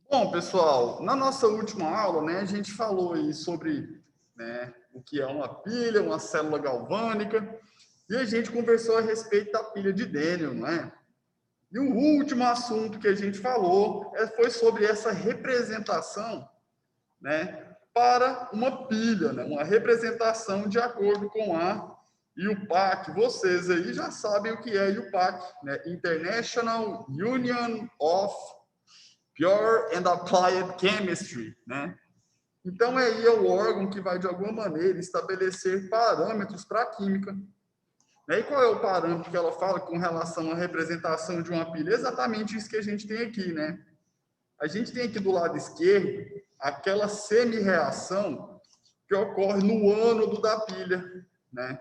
Bom, pessoal, na nossa última aula, né, a gente falou aí sobre, né, o que é uma pilha, uma célula galvânica, e a gente conversou a respeito da pilha de Daniel, não é? E o último assunto que a gente falou foi sobre essa representação, né, para uma pilha, né, uma representação de acordo com a IUPAC. Vocês aí já sabem o que é IUPAC, né? International Union of Pure and Applied Chemistry, né? Então, aí é o órgão que vai, de alguma maneira, estabelecer parâmetros para a química. E qual é o parâmetro que ela fala com relação à representação de uma pilha? Exatamente isso que a gente tem aqui, né? A gente tem aqui do lado esquerdo aquela semi-reação que ocorre no ânodo da pilha, né?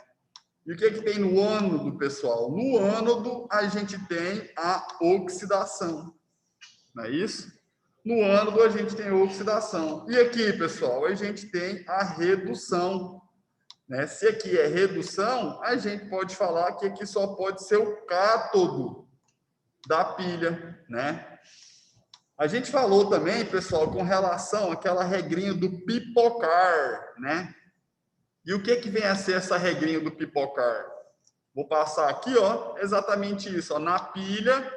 E o que tem no ânodo, pessoal? No ânodo, a gente tem a oxidação, não é isso? No ânodo, a gente tem oxidação. E aqui, pessoal, a gente tem a redução, né? Se aqui é redução, a gente pode falar que aqui só pode ser o cátodo da pilha, né? A gente falou também, pessoal, com relação àquela regrinha do pipocar, né? E o que vem a ser essa regrinha do pipocar? Vou passar aqui, ó, exatamente isso, ó, na pilha,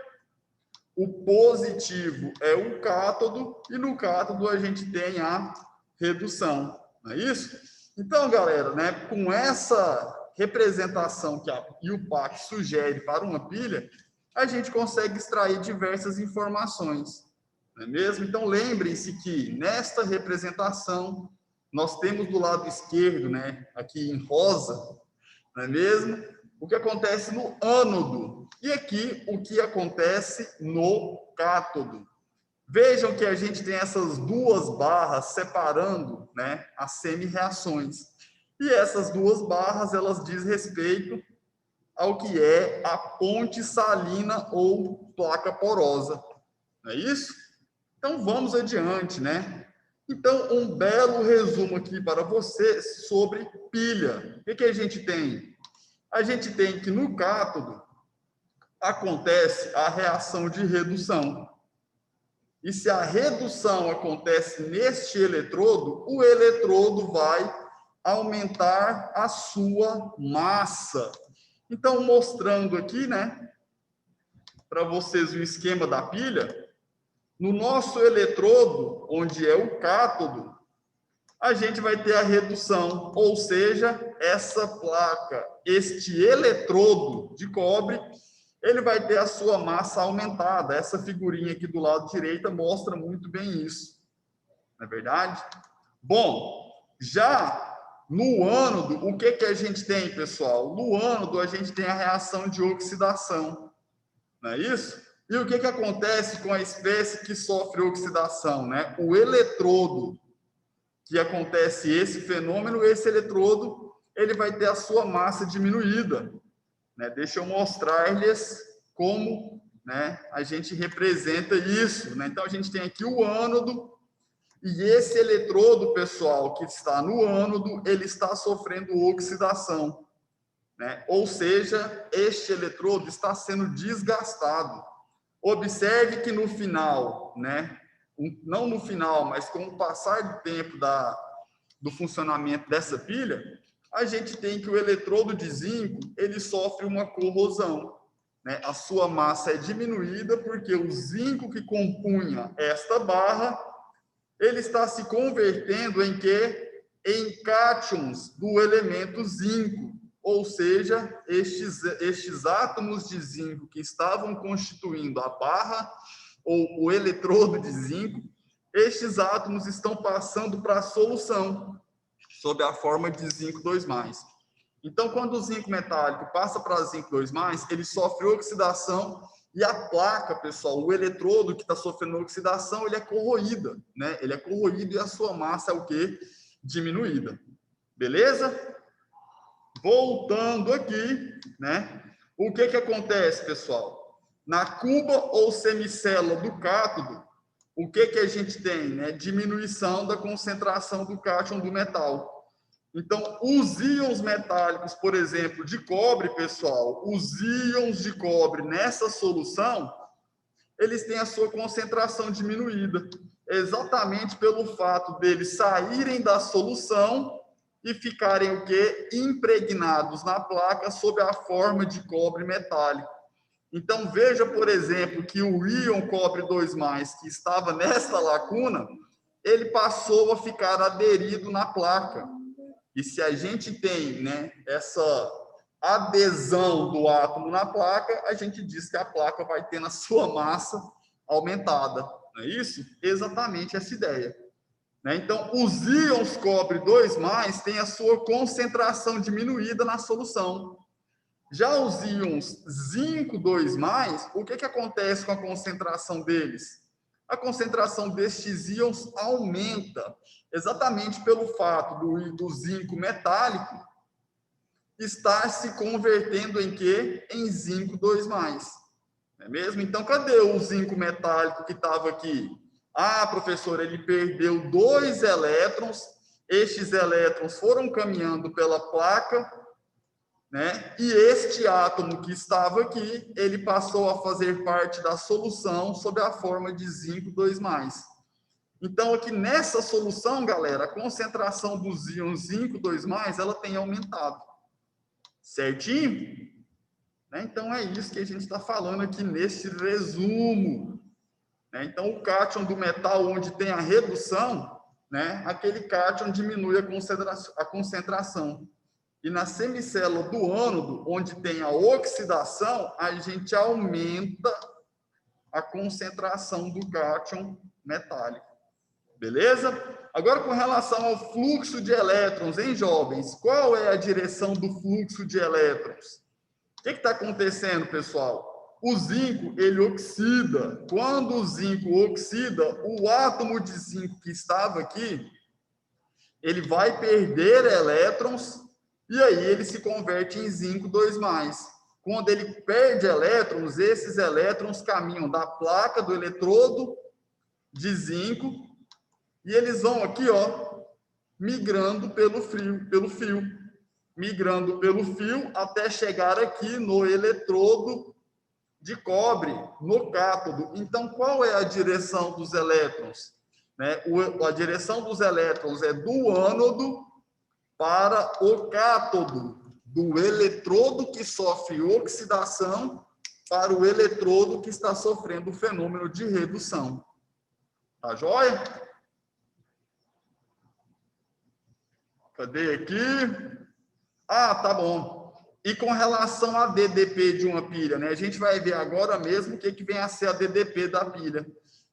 o positivo é o cátodo, e no cátodo a gente tem a redução, não é isso? Então, galera, né, com essa representação que a IUPAC sugere para uma pilha, a gente consegue extrair diversas informações, não é mesmo? Então, lembrem-se que nesta representação, nós temos do lado esquerdo, né, aqui em rosa, não é mesmo? O que acontece no ânodo. E aqui, o que acontece no cátodo. Vejam que a gente tem essas duas barras separando, né, as semi-reações. E essas duas barras, elas dizem respeito ao que é a ponte salina ou placa porosa. Não é isso? Então, vamos adiante, né? Então, um belo resumo aqui para você sobre pilha. O que a gente tem? A gente tem que no cátodo acontece a reação de redução. E se a redução acontece neste eletrodo, o eletrodo vai aumentar a sua massa. Então, mostrando aqui, né, para vocês o esquema da pilha, no nosso eletrodo, onde é o cátodo, a gente vai ter a redução, ou seja, essa placa, este eletrodo de cobre, ele vai ter a sua massa aumentada. Essa figurinha aqui do lado direito mostra muito bem isso, não é verdade? Bom, já no ânodo, o que a gente tem, pessoal? No ânodo, a gente tem a reação de oxidação, não é isso? E o que acontece com a espécie que sofre oxidação, né? O eletrodo que acontece esse fenômeno, esse eletrodo, ele vai ter a sua massa diminuída, né? Deixa eu mostrar-lhes como, né, a gente representa isso, né? Então, a gente tem aqui o ânodo, e esse eletrodo, pessoal, que está no ânodo, ele está sofrendo oxidação, né? Ou seja, este eletrodo está sendo desgastado. Observe que no final, né, não no final, mas com o passar do tempo do funcionamento dessa pilha, a gente tem que o eletrodo de zinco, ele sofre uma corrosão, né? A sua massa é diminuída porque o zinco que compunha esta barra, ele está se convertendo em quê? Em cátions do elemento zinco, ou seja, estes átomos de zinco que estavam constituindo a barra ou o eletrodo de zinco, estes átomos estão passando para a solução, sob a forma de zinco 2+. Então, quando o zinco metálico passa para zinco 2+, ele sofre oxidação e a placa, pessoal, o eletrodo que está sofrendo oxidação, ele é corroída, né? Ele é corroído e a sua massa é o quê? Diminuída. Beleza? Voltando aqui, né? O que acontece, pessoal? Na cuba ou semicélula do cátodo, o que a gente tem, né? Diminuição da concentração do cátion do metal. Então, os íons metálicos, por exemplo, de cobre, pessoal, os íons de cobre nessa solução, eles têm a sua concentração diminuída. Exatamente pelo fato deles saírem da solução e ficarem o quê? Impregnados na placa sob a forma de cobre metálico. Então, veja, por exemplo, que o íon cobre 2+, que estava nesta lacuna, ele passou a ficar aderido na placa. E se a gente tem, né, essa adesão do átomo na placa, a gente diz que a placa vai ter na sua massa aumentada. Não é isso? Exatamente essa ideia. Né? Então, os íons cobre 2+, têm a sua concentração diminuída na solução. Já os íons zinco 2+, o que acontece com a concentração deles? A concentração destes íons aumenta, exatamente pelo fato do zinco metálico estar se convertendo em quê? Em zinco 2+. Não é mesmo? Então, cadê o zinco metálico que estava aqui? Ah, professor, ele perdeu 2 elétrons, estes elétrons foram caminhando pela placa, né? E este átomo que estava aqui, ele passou a fazer parte da solução sob a forma de zinco 2+. Então, aqui nessa solução, galera, a concentração dos íons zinco 2+, ela tem aumentado. Certinho? Né? Então, é isso que a gente está falando aqui nesse resumo. Né? Então, o cátion do metal, onde tem a redução, né? Aquele cátion diminui a concentração. E na semicélula do ânodo, onde tem a oxidação, a gente aumenta a concentração do cátion metálico. Beleza? Agora, com relação ao fluxo de elétrons, hein, jovens? Qual é a direção do fluxo de elétrons? O que está acontecendo, pessoal? O zinco, ele oxida. Quando o zinco oxida, o átomo de zinco que estava aqui, ele vai perder elétrons e aí ele se converte em zinco 2+. Quando ele perde elétrons, esses elétrons caminham da placa do eletrodo de zinco e eles vão aqui, ó, migrando pelo fio, migrando pelo fio até chegar aqui no eletrodo de cobre, no cátodo. Então, qual é a direção dos elétrons? Né? A direção dos elétrons é do ânodo para o cátodo, do eletrodo que sofre oxidação para o eletrodo que está sofrendo o fenômeno de redução. Tá joia? Cadê aqui? Ah, tá bom. E com relação a DDP de uma pilha, né? A gente vai ver agora mesmo o que vem a ser a DDP da pilha.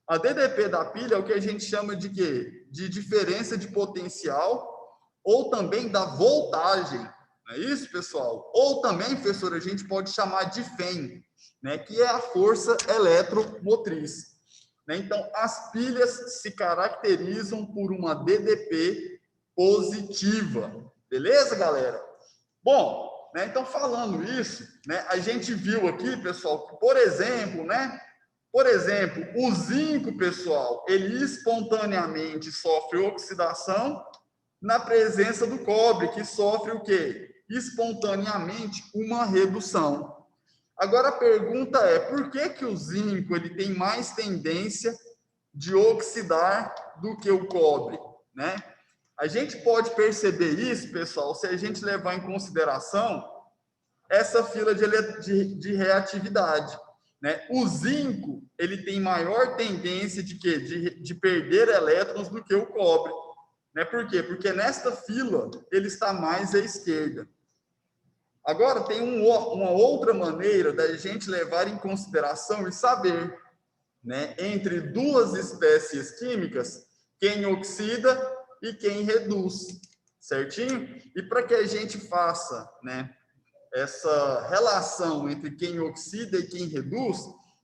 A DDP da pilha é o que a gente chama de quê? De diferença de potencial ou também da voltagem. Não é isso, pessoal? Ou também, professor, a gente pode chamar de FEM, né? Que é a força eletromotriz. Né? Então, as pilhas se caracterizam por uma DDP positiva. Beleza, galera? Bom, né, então falando isso, né, a gente viu aqui, pessoal, que, por exemplo, o zinco, pessoal, ele espontaneamente sofre oxidação na presença do cobre, que sofre o quê? Espontaneamente uma redução. Agora a pergunta é, por que o zinco ele tem mais tendência de oxidar do que o cobre, né? A gente pode perceber isso, pessoal, se a gente levar em consideração essa fila de reatividade. Né? O zinco ele tem maior tendência de quê? De perder elétrons do que o cobre. Né? Por quê? Porque nesta fila ele está mais à esquerda. Agora, tem uma outra maneira da gente levar em consideração e saber, né, entre duas espécies químicas, quem oxida e quem reduz, certinho? E para que a gente faça, né, essa relação entre quem oxida e quem reduz,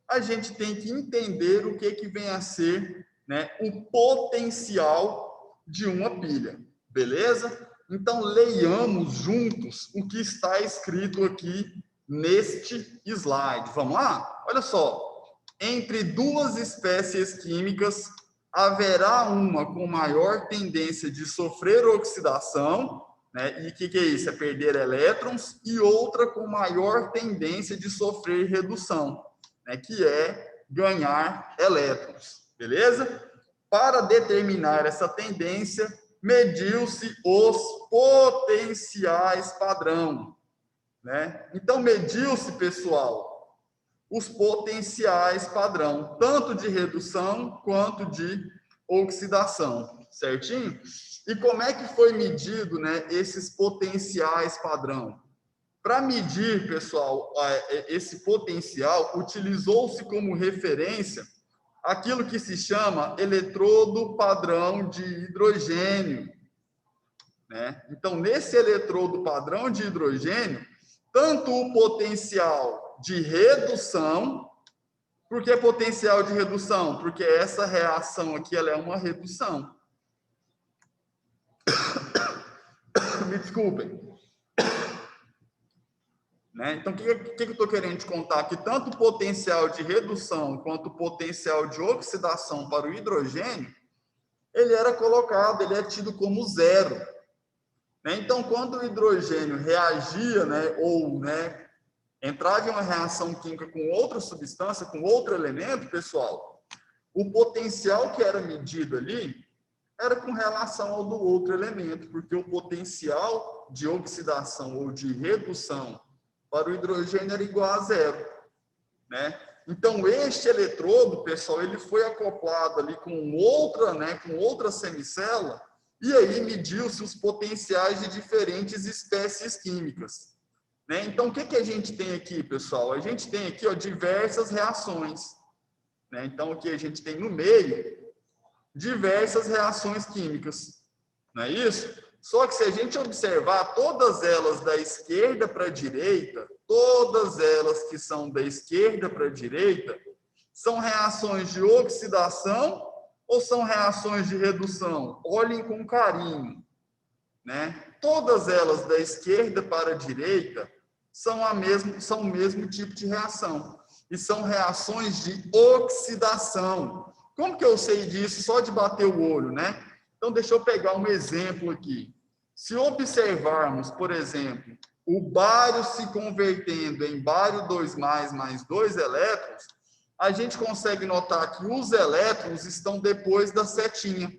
a gente tem que entender o que vem a ser, né, o potencial de uma pilha, beleza? Então, leiamos juntos o que está escrito aqui neste slide. Vamos lá? Olha só. Entre duas espécies químicas, haverá uma com maior tendência de sofrer oxidação, né? E o que é isso? É perder elétrons, e outra com maior tendência de sofrer redução, né? Que é ganhar elétrons, beleza? Para determinar essa tendência, mediu-se os potenciais padrão, né? Então, mediu-se, pessoal, os potenciais padrão, tanto de redução quanto de oxidação, certinho? E como é que foi medido, né, esses potenciais padrão? Para medir, pessoal, esse potencial, utilizou-se como referência aquilo que se chama eletrodo padrão de hidrogênio, né? Então, nesse eletrodo padrão de hidrogênio, tanto o potencial de redução, por que potencial de redução? Porque essa reação aqui ela é uma redução. Me desculpem. Né? Então, o que eu estou querendo te contar? Que tanto o potencial de redução quanto o potencial de oxidação para o hidrogênio, ele era colocado, ele é tido como zero. Né? Então, quando o hidrogênio reagia, né, ou, né, entrava em uma reação química com outra substância, com outro elemento, pessoal, o potencial que era medido ali era com relação ao do outro elemento, porque o potencial de oxidação ou de redução para o hidrogênio era igual a zero, né? Então, este eletrodo, pessoal, ele foi acoplado ali com outra, né, com outra semicélula, e aí mediu-se os potenciais de diferentes espécies químicas, né? Então, o que a gente tem aqui, pessoal? A gente tem aqui, ó, diversas reações, né? Então, aqui a gente tem no meio diversas reações químicas, não é isso? Só que se a gente observar todas elas da esquerda para a direita, todas elas que são da esquerda para a direita, são reações de oxidação ou são reações de redução? Olhem com carinho, né? Todas elas da esquerda para a direita são o mesmo tipo de reação. E são reações de oxidação. Como que eu sei disso? Só de bater o olho, né? Então, deixa eu pegar um exemplo aqui. Se observarmos, por exemplo, o bário se convertendo em bário 2+, mais 2 elétrons, a gente consegue notar que os elétrons estão depois da setinha.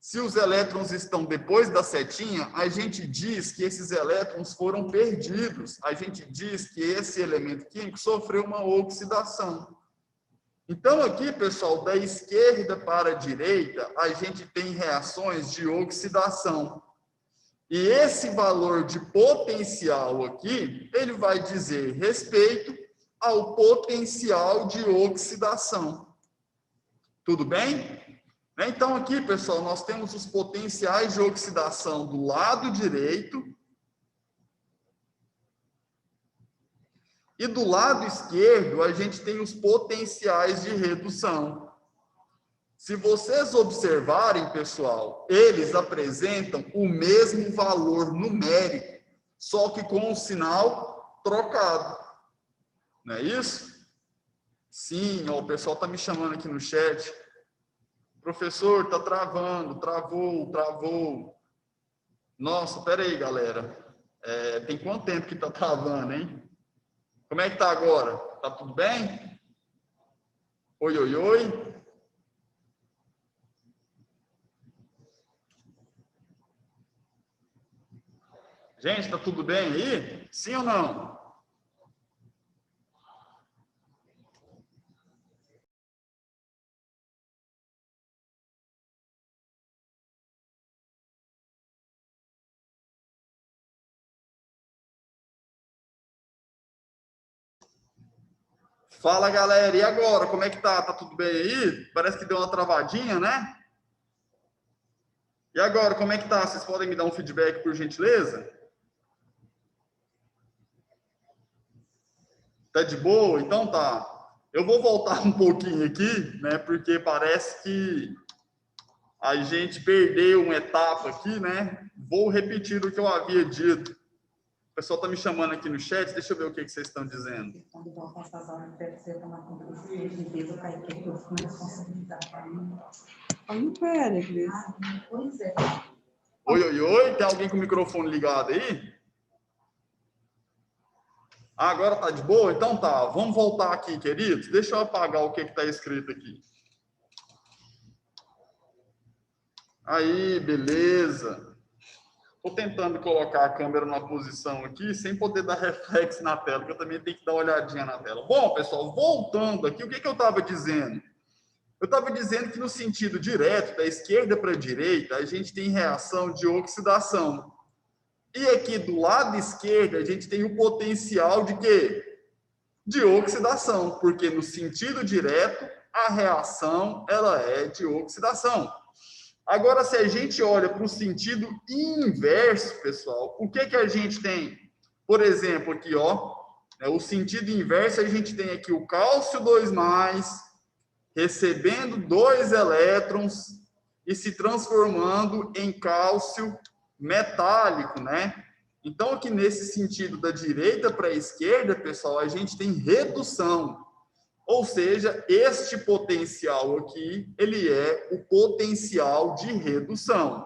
Se os elétrons estão depois da setinha, a gente diz que esses elétrons foram perdidos. A gente diz que esse elemento químico sofreu uma oxidação. Então, aqui, pessoal, da esquerda para a direita, a gente tem reações de oxidação. E esse valor de potencial aqui, ele vai dizer respeito ao potencial de oxidação. Tudo bem? Então, aqui, pessoal, nós temos os potenciais de oxidação do lado direito. E do lado esquerdo, a gente tem os potenciais de redução. Se vocês observarem, pessoal, eles apresentam o mesmo valor numérico, só que com o sinal trocado. Não é isso? Sim, ó, o pessoal está me chamando aqui no chat. Professor, está travando, travou. Nossa, peraí, galera. Tem quanto tempo que está travando, hein? Como é que está agora? Tá tudo bem? Oi, oi, oi. Gente, está tudo bem aí? Sim ou não? Fala, galera. E agora? Como é que tá? Tá tudo bem aí? Parece que deu uma travadinha, né? E agora, como é que tá? Vocês podem me dar um feedback, por gentileza? Tá de boa? Então tá. Eu vou voltar um pouquinho aqui, né? Porque parece que a gente perdeu uma etapa aqui, né? Vou repetir o que eu havia dito. O pessoal está me chamando aqui no chat, deixa eu ver o que vocês estão dizendo. Oi, oi, oi, tem alguém com o microfone ligado aí? Ah, agora tá de boa? Então tá, vamos voltar aqui, queridos. Deixa eu apagar o que está escrito aqui. Aí, beleza. Estou tentando colocar a câmera numa posição aqui, sem poder dar reflexo na tela, porque eu também tenho que dar uma olhadinha na tela. Bom, pessoal, voltando aqui, o que eu estava dizendo? Eu estava dizendo que no sentido direto, da esquerda para a direita, a gente tem reação de oxidação. E aqui do lado esquerdo, a gente tem o potencial de quê? De oxidação, porque no sentido direto, a reação ela é de oxidação. Agora, se a gente olha para o sentido inverso, pessoal, o que a gente tem? Por exemplo, aqui, ó, o sentido inverso, a gente tem aqui o cálcio 2+, recebendo 2 elétrons e se transformando em cálcio metálico, né? Então, aqui nesse sentido da direita para a esquerda, pessoal, a gente tem redução. Ou seja, este potencial aqui, ele é o potencial de redução.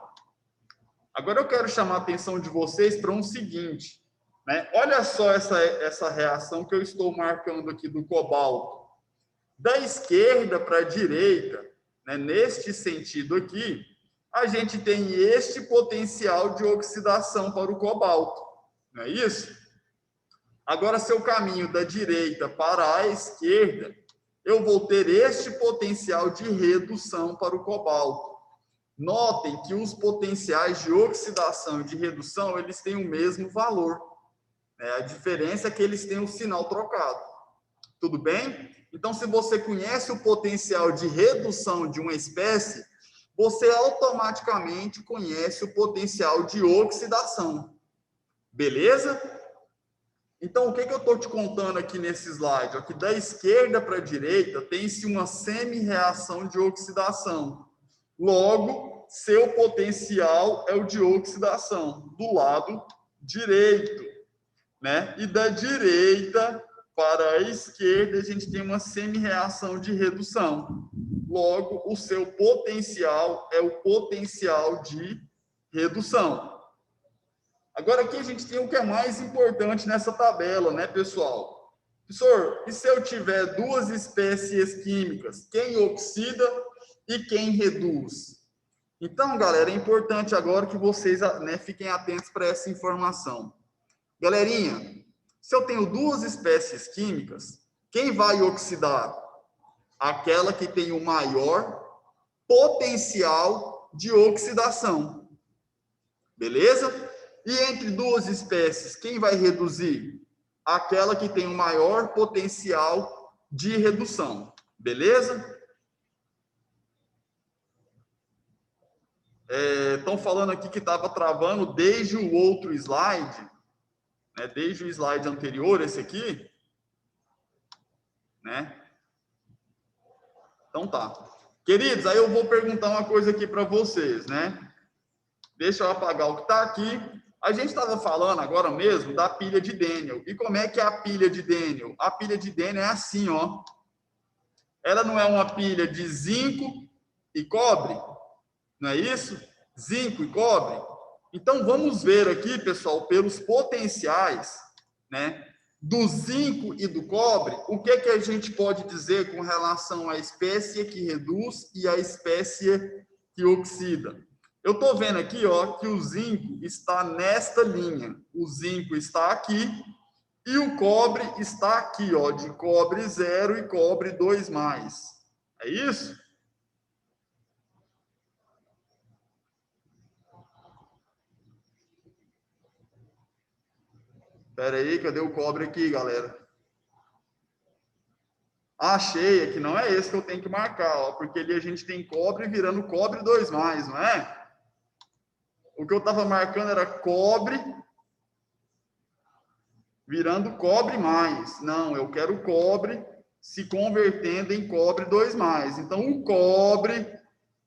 Agora eu quero chamar a atenção de vocês para um seguinte, né? Olha só essa reação que eu estou marcando aqui do cobalto. Da esquerda para a direita, né, neste sentido aqui, a gente tem este potencial de oxidação para o cobalto, não é isso? Agora, se eu caminho da direita para a esquerda, eu vou ter este potencial de redução para o cobalto. Notem que os potenciais de oxidação e de redução, eles têm o mesmo valor, né? A diferença é que eles têm o sinal trocado. Tudo bem? Então, se você conhece o potencial de redução de uma espécie, você automaticamente conhece o potencial de oxidação. Beleza? Então, o que eu estou te contando aqui nesse slide? Aqui da esquerda para a direita, tem-se uma semi-reação de oxidação. Logo, seu potencial é o de oxidação, do lado direito, né? E da direita para a esquerda, a gente tem uma semi-reação de redução. Logo, o seu potencial é o potencial de redução. Agora, aqui a gente tem o que é mais importante nessa tabela, né, pessoal? Professor, e se eu tiver duas espécies químicas, quem oxida e quem reduz? Então, galera, é importante agora que vocês, né, fiquem atentos para essa informação. Galerinha, se eu tenho duas espécies químicas, quem vai oxidar? Aquela que tem o maior potencial de oxidação. Beleza? E entre duas espécies, quem vai reduzir? Aquela que tem o maior potencial de redução. Beleza? Estão falando aqui que estava travando desde o outro slide, né? Desde o slide anterior, esse aqui, né? Então tá. Queridos, aí eu vou perguntar uma coisa aqui para vocês, né? Deixa eu apagar o que está aqui. A gente estava falando agora mesmo da pilha de Daniel. E como é que é a pilha de Daniel? A pilha de Daniel é assim, ó. Ela não é uma pilha de zinco e cobre? Não é isso? Zinco e cobre? Então, vamos ver aqui, pessoal, pelos potenciais, né, do zinco e do cobre, o que a gente pode dizer com relação à espécie que reduz e à espécie que oxida? Eu estou vendo aqui, ó, que o zinco está nesta linha. O zinco está aqui e o cobre está aqui, ó, de cobre 0 e cobre 2+. É isso? Espera aí, cadê o cobre aqui, galera? Achei, aqui não é esse que eu tenho que marcar, ó, porque ali a gente tem cobre virando cobre 2+, não é? O que eu estava marcando era cobre virando cobre mais. Não, eu quero cobre se convertendo em cobre 2+. Então, o cobre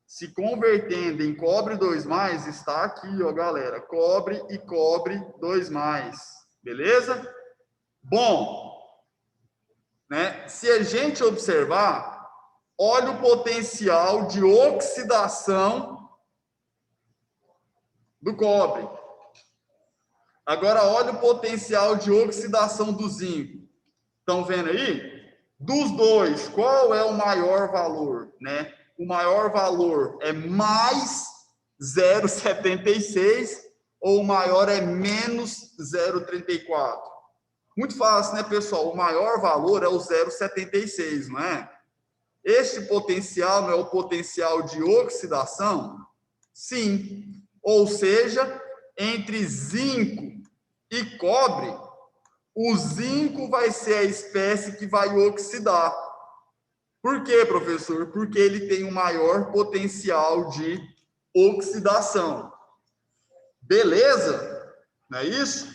se convertendo em cobre 2+, está aqui, ó, galera. Cobre e cobre 2+. Beleza? Bom, né? Se a gente observar, olha o potencial de oxidação do cobre. Agora, olha o potencial de oxidação do zinco. Estão vendo aí? Dos dois, qual é o maior valor, né? O maior valor é mais 0,76 ou o maior é menos 0,34? Muito fácil, né, pessoal? O maior valor é o 0,76, não é? Este potencial não é o potencial de oxidação? Sim. Ou seja, entre zinco e cobre, o zinco vai ser a espécie que vai oxidar. Por quê, professor? Porque ele tem um maior potencial de oxidação. Beleza? Não é isso?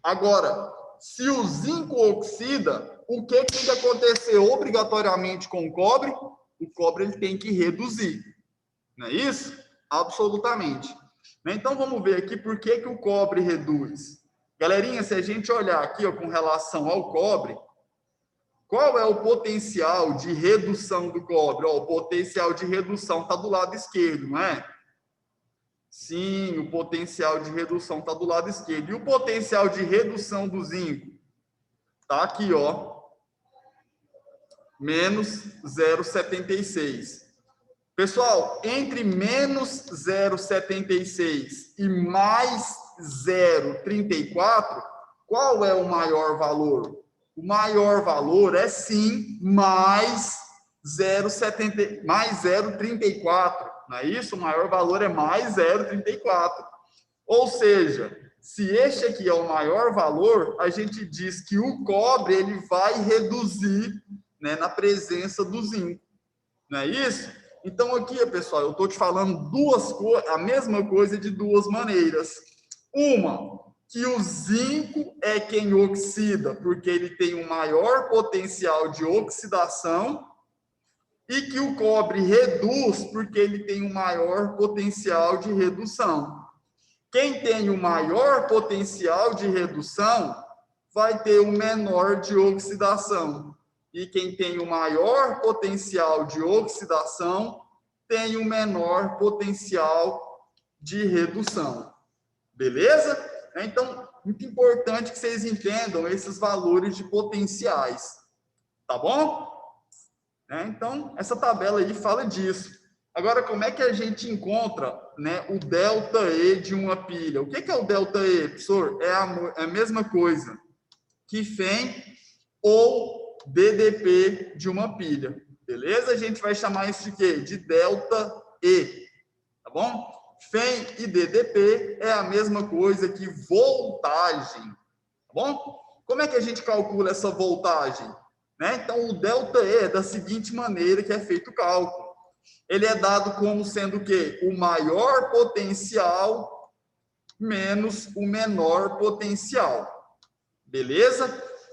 Agora, se o zinco oxida, o que tem que acontecer obrigatoriamente com o cobre? O cobre ele tem que reduzir. Não é isso? Absolutamente. Então, vamos ver aqui por que o cobre reduz. Galerinha, se a gente olhar aqui ó, com relação ao cobre, qual é o potencial de redução do cobre? Ó, o potencial de redução está do lado esquerdo, não é? Sim, o potencial de redução está do lado esquerdo. E o potencial de redução do zinco? Está aqui, ó. Menos 0,76. Pessoal, entre menos 0,76 e mais 0,34, qual é o maior valor? O maior valor é, sim, mais 0,34. Não é isso? O maior valor é mais 0,34. Ou seja, se este aqui é o maior valor, a gente diz que o cobre ele vai reduzir, né, na presença do zinco. Não é isso? Então, aqui, pessoal, eu estou te falando a mesma coisa de duas maneiras. Uma, que o zinco é quem oxida, porque ele tem um maior potencial de oxidação, e que o cobre reduz, porque ele tem um maior potencial de redução. Quem tem o maior potencial de redução vai ter o menor de oxidação. E quem tem o maior potencial de oxidação tem o menor potencial de redução. Beleza? Então, muito importante que vocês entendam esses valores de potenciais. Tá bom? Então, essa tabela aí fala disso. Agora, como é que a gente encontra, né, o ΔE de uma pilha? O que é o ΔE, professor? É a mesma coisa que FEM ou DDP de uma pilha, beleza? A gente vai chamar isso de quê? De ΔE, tá bom? FEM e DDP é a mesma coisa que voltagem, tá bom? Como é que a gente calcula essa voltagem? Né? Então, o ΔE é da seguinte maneira que é feito o cálculo. Ele é dado como sendo o quê? O maior potencial menos o menor potencial, beleza?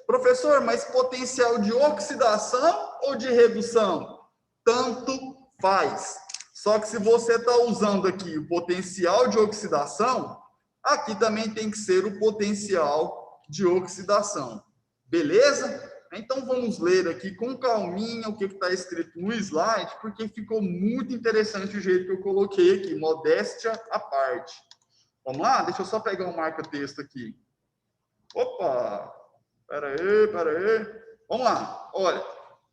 Professor, mas potencial de oxidação ou de redução? Tanto faz. Só que se você está usando aqui o potencial de oxidação, aqui também tem que ser o potencial de oxidação. Beleza? Então vamos ler aqui com calminha o que está escrito no slide, porque ficou muito interessante o jeito que eu coloquei aqui, modéstia à parte. Vamos lá? Deixa eu só pegar um marca-texto aqui. Opa! Pera aí. Vamos lá. Olha,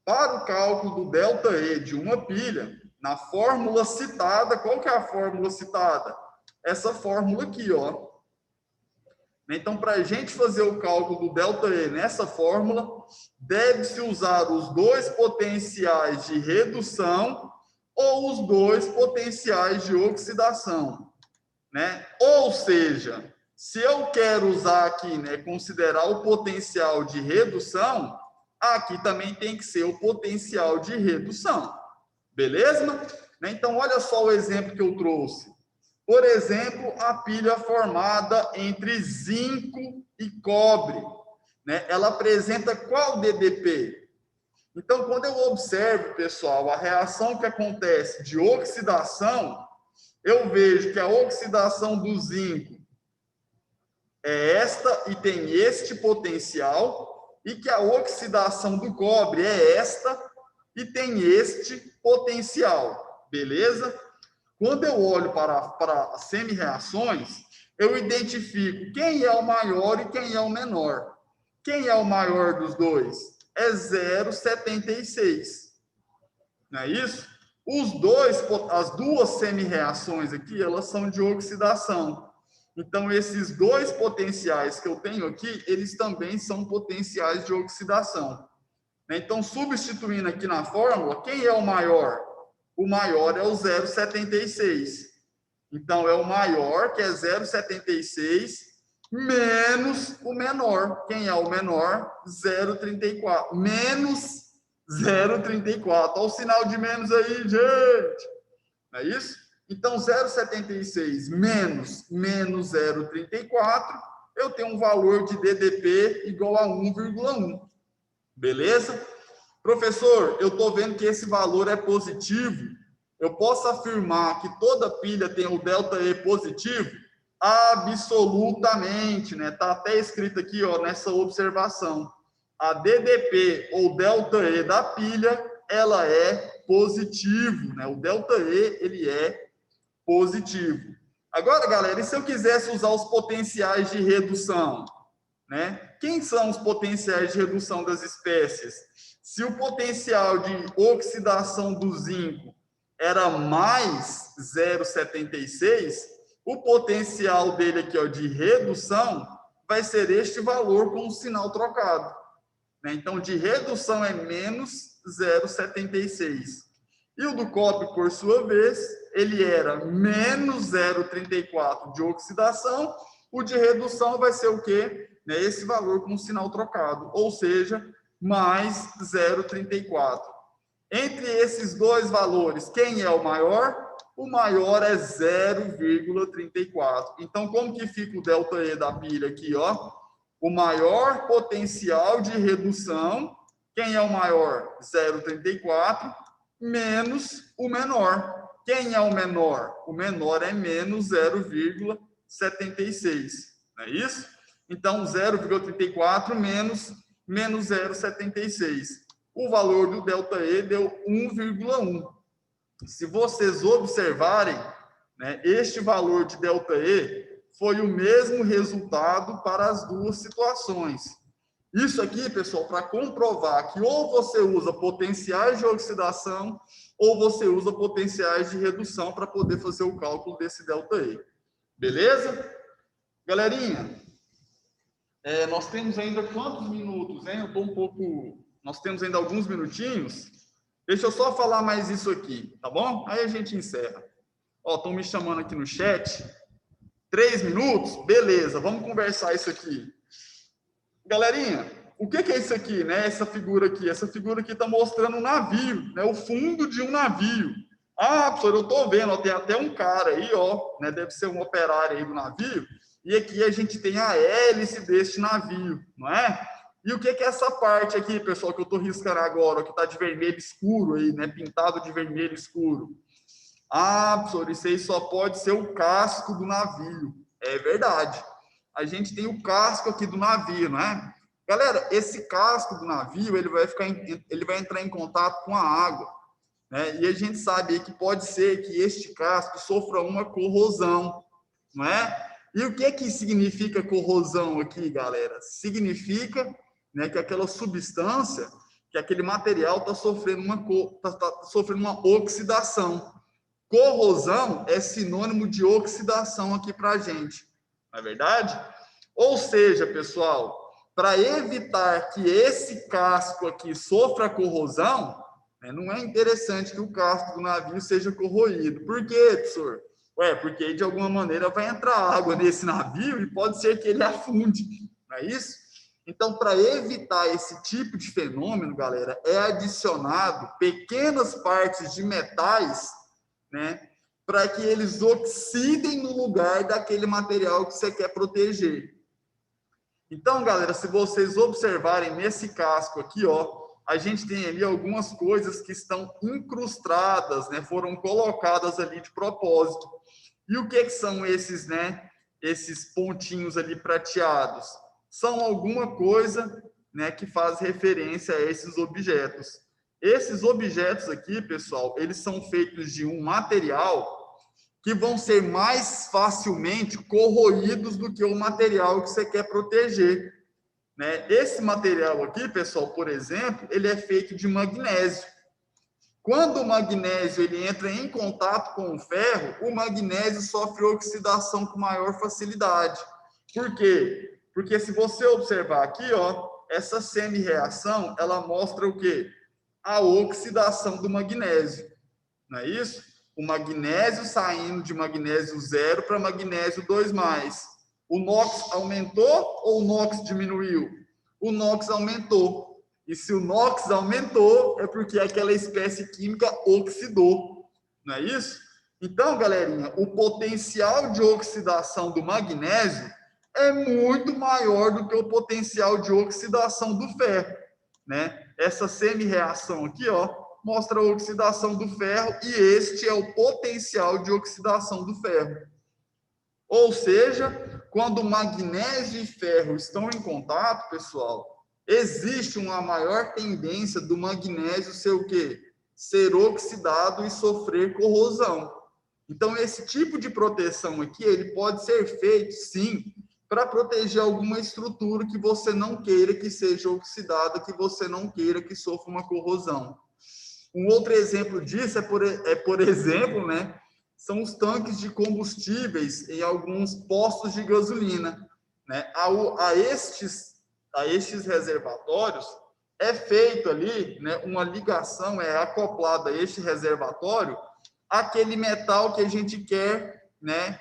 para o cálculo do ΔE de uma pilha, na fórmula citada, qual que é a fórmula citada? Essa fórmula aqui, ó. Então, para a gente fazer o cálculo do ΔE nessa fórmula, deve-se usar os dois potenciais de redução ou os dois potenciais de oxidação, né? Ou seja, se eu quero usar aqui, né, considerar o potencial de redução, aqui também tem que ser o potencial de redução. Beleza? Então, olha só o exemplo que eu trouxe. Por exemplo, a pilha formada entre zinco e cobre, né? Ela apresenta qual DDP? Então, quando eu observo, pessoal, a reação que acontece de oxidação, eu vejo que a oxidação do zinco é esta e tem este potencial, e que a oxidação do cobre é esta e tem este potencial. Beleza? Quando eu olho para semi-reações, eu identifico quem é o maior e quem é o menor. Quem é o maior dos dois? É 0,76. Não é isso? As duas semi-reações aqui, elas são de oxidação. Então, esses dois potenciais que eu tenho aqui, eles também são potenciais de oxidação. Então, substituindo aqui na fórmula, quem é o maior? O maior é o 0,76. Então, é o maior, que é 0,76, menos o menor. Quem é o menor? 0,34. Menos 0,34. Olha o sinal de menos aí, gente. Não é isso? Então, 0,76 menos 0,34, eu tenho um valor de DDP igual a 1,1. Beleza? Professor, eu estou vendo que esse valor é positivo. Eu posso afirmar que toda pilha tem o ΔE positivo? Absolutamente, né? Está até escrito aqui, ó, nessa observação. A DDP ou ΔE da pilha, ela é positivo, né? O ΔE, ele é positivo. Agora, galera, e se eu quisesse usar os potenciais de redução, né? Quem são os potenciais de redução das espécies? Se o potencial de oxidação do zinco era mais 0,76, o potencial dele aqui, ó, de redução vai ser este valor com o sinal trocado, né? Então, de redução é menos 0,76. E o do cobre, por sua vez, ele era menos 0,34 de oxidação. O de redução vai ser o quê? Esse valor com o sinal trocado, ou seja, mais 0,34. Entre esses dois valores, quem é o maior? O maior é 0,34. Então, como que fica o ΔE da pilha aqui, ó? O maior potencial de redução, quem é o maior? 0,34, menos o menor. Quem é o menor? O menor é menos 0,76. Não é isso? Então, 0,34 menos 0,76. O valor do ΔE deu 1,1. Se vocês observarem, né, este valor de ΔE foi o mesmo resultado para as duas situações. Isso aqui, pessoal, para comprovar que ou você usa potenciais de oxidação ou você usa potenciais de redução para poder fazer o cálculo desse ΔE. Beleza? Galerinha, nós temos ainda quantos minutos, hein? Eu tô um pouco... Nós temos ainda alguns minutinhos. Deixa eu só falar mais isso aqui, tá bom? Aí a gente encerra. Ó, estão me chamando aqui no chat. 3 minutos? Beleza, vamos conversar isso aqui. Galerinha, o que é isso aqui, né? Essa figura aqui está mostrando um navio, né? O fundo de um navio. Ah, professor, eu estou vendo, ó, tem até um cara aí, ó, né? Deve ser um operário aí do navio. E aqui a gente tem a hélice deste navio, não é? E o que é essa parte aqui, pessoal, que eu estou riscando agora, ó, que está de vermelho escuro aí, né? Pintado de vermelho escuro. Ah, professor, isso aí só pode ser o casco do navio. É verdade. A gente tem o casco aqui do navio, não é? Galera, esse casco do navio, ele vai entrar em contato com a água, né? E a gente sabe que pode ser que este casco sofra uma corrosão, não é? E o que significa corrosão aqui, galera? Significa, né, que aquela substância, que aquele material está sofrendo uma oxidação. Corrosão é sinônimo de oxidação aqui para a gente, não é verdade? Ou seja, pessoal, para evitar que esse casco aqui sofra corrosão, né, não é interessante que o casco do navio seja corroído. Por quê, professor? Porque de alguma maneira vai entrar água nesse navio e pode ser que ele afunde, não é isso? Então, para evitar esse tipo de fenômeno, galera, é adicionado pequenas partes de metais, né, para que eles oxidem no lugar daquele material que você quer proteger. Então, galera, se vocês observarem nesse casco aqui, ó, a gente tem ali algumas coisas que estão incrustadas, né, foram colocadas ali de propósito. E o que são esses, né, esses pontinhos ali prateados? São alguma coisa, né, que faz referência a esses objetos. Esses objetos aqui, pessoal, eles são feitos de um material que vão ser mais facilmente corroídos do que o material que você quer proteger, né? Esse material aqui, pessoal, por exemplo, ele é feito de magnésio. Quando o magnésio ele entra em contato com o ferro, o magnésio sofre oxidação com maior facilidade. Por quê? Porque se você observar aqui, ó, essa semi-reação, ela mostra o quê? A oxidação do magnésio, não é isso? O magnésio saindo de magnésio 0 para magnésio 2+. O NOx aumentou ou o NOx diminuiu? O NOx aumentou. E se o NOx aumentou, é porque aquela espécie química oxidou, não é isso? Então, galerinha, o potencial de oxidação do magnésio é muito maior do que o potencial de oxidação do ferro, né? Essa semi-reação aqui, ó, mostra a oxidação do ferro e este é o potencial de oxidação do ferro. Ou seja, quando magnésio e ferro estão em contato, pessoal, existe uma maior tendência do magnésio ser o quê? Ser oxidado e sofrer corrosão. Então, esse tipo de proteção aqui, ele pode ser feito, sim, para proteger alguma estrutura que você não queira que seja oxidada, que você não queira que sofra uma corrosão. Um outro exemplo disso por exemplo, né, são os tanques de combustíveis em alguns postos de gasolina, né? A estes reservatórios é feito ali, né, uma ligação, é acoplada a este reservatório aquele metal que a gente quer, né,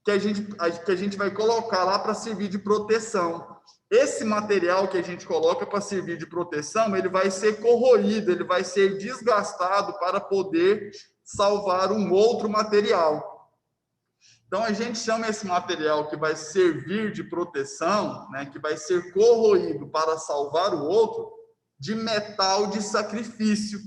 que a gente vai colocar lá para servir de proteção. Esse material que a gente coloca para servir de proteção, ele vai ser corroído, ele vai ser desgastado para poder salvar um outro material. Então, a gente chama esse material que vai servir de proteção, né, que vai ser corroído para salvar o outro, de metal de sacrifício,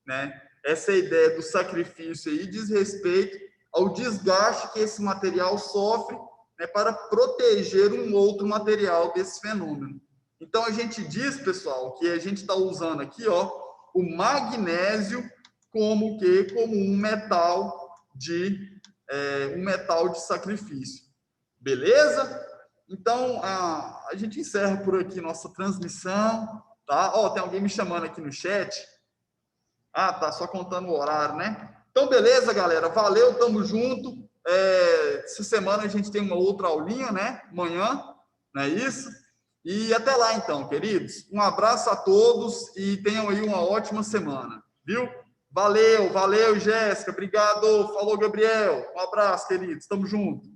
né? Essa ideia do sacrifício aí diz respeito ao desgaste que esse material sofre, né, para proteger um outro material desse fenômeno. Então, a gente diz, pessoal, que a gente está usando aqui, ó, o magnésio como um metal de sacrifício. Beleza? Então, a gente encerra por aqui nossa transmissão, tá? Ó, tem alguém me chamando aqui no chat. Ah, tá só contando o horário, né? Então, beleza, galera. Valeu, tamo junto. Essa semana a gente tem uma outra aulinha, né? Amanhã, não é isso? E até lá, então, queridos. Um abraço a todos e tenham aí uma ótima semana, viu? Valeu, Jéssica. Obrigado. Falou, Gabriel. Um abraço, queridos. Tamo junto.